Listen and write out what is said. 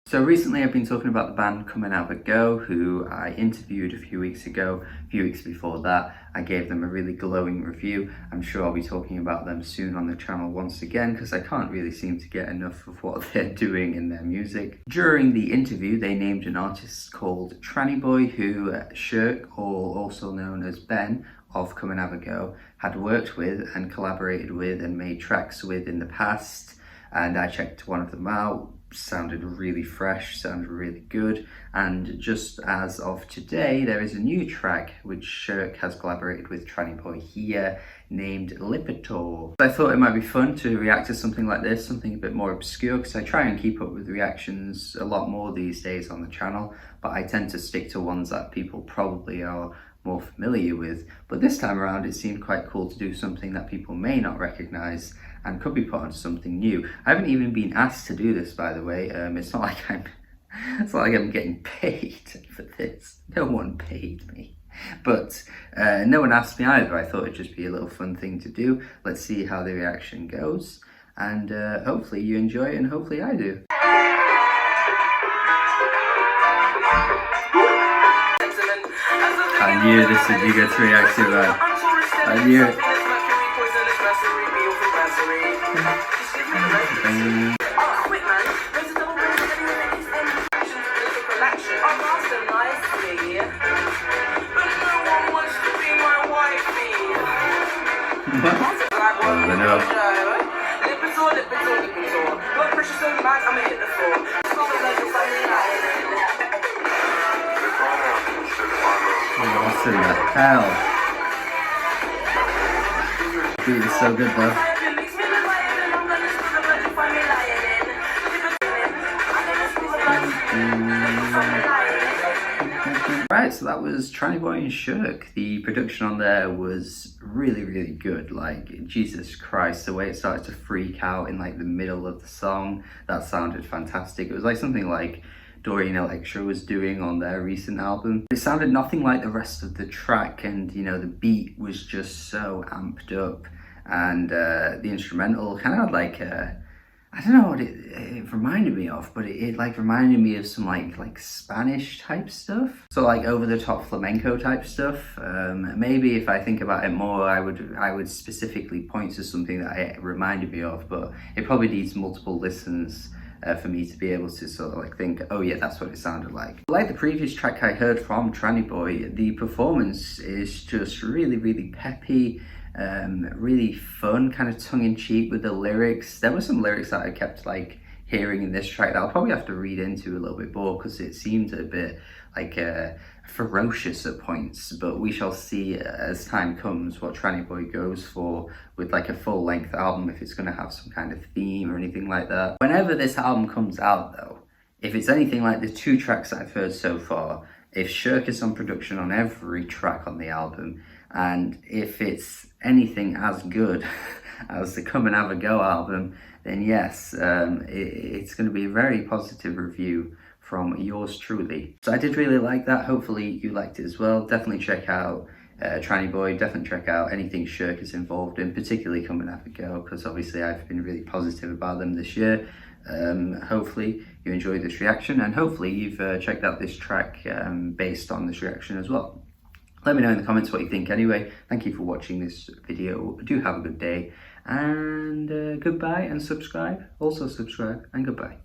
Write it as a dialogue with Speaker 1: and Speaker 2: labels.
Speaker 1: So recently I've been talking about the band Come and Have a Go, who I interviewed a few weeks ago. A few weeks before that, I gave them a really glowing review. I'm sure I'll be talking about them soon on the channel once again, because I can't really seem to get enough of what they're doing in their music. During the interview, they named an artist called Trannieboi, who Shurk, or also known as Ben, of Come and Have a Go, had worked with and collaborated with and made tracks with in the past. And I checked one of them out. Sounded really fresh, sounded really good, and just as of today there is a new track which Shurk has collaborated with Trannieboi here named Lipitor. I thought it might be fun to react to something like this, something a bit more obscure, because I try and keep up with reactions a lot more these days on the channel, but I tend to stick to ones that people probably are more familiar with. But this time around it seemed quite cool to do something that people may not recognize and could be put onto something new. I haven't even been asked to do this, by the way. It's not like I'm getting paid for this. No one paid me. But no one asked me either. I thought it'd just be a little fun thing to do. Let's see how the reaction goes, and hopefully you enjoy it, and hopefully I do. I knew this would be good to react to, man. I knew it. What in the hell? The beat is so good though. Right, so that was Trannieboi and Shurk. The production on there was really good. Like, Jesus Christ, the way it started to freak out in like the middle of the song, that sounded fantastic. It was like something like Dorian Electra was doing on their recent album. It sounded nothing like the rest of the track, and you know, the beat was just so amped up, and the instrumental kind of had like I don't know what it reminded me of, but it like reminded me of some like Spanish type stuff. So like over the top flamenco type stuff. Maybe if I think about it more, I would specifically point to something that it reminded me of, but it probably needs multiple listens for me to be able to sort of like think, oh yeah, that's what it sounded like. Like the previous track I heard from Trannieboi, the performance is just really peppy. Really fun, kind of tongue-in-cheek with the lyrics. There were some lyrics that I kept like hearing in this track that I'll probably have to read into a little bit more, because it seemed a bit like ferocious at points, but we shall see as time comes what Trannieboi goes for with like a full-length album, if it's going to have some kind of theme or anything like that. Whenever this album comes out though, if it's anything like the 2 tracks that I've heard so far, if Shurk is on production on every track on the album, and if it's anything as good as the Come and Have a Go album, then yes, it's going to be a very positive review from yours truly. So I did really like that. Hopefully you liked it as well. Definitely check out Trannieboi. Definitely check out anything Shurk is involved in, particularly Come and Have a Go, because obviously I've been really positive about them this year. Hopefully you enjoyed this reaction, and hopefully you've checked out this track based on this reaction as well. Let me know in the comments what you think anyway. Thank you for watching this video. Do have a good day, and goodbye, and subscribe. Also subscribe, and goodbye.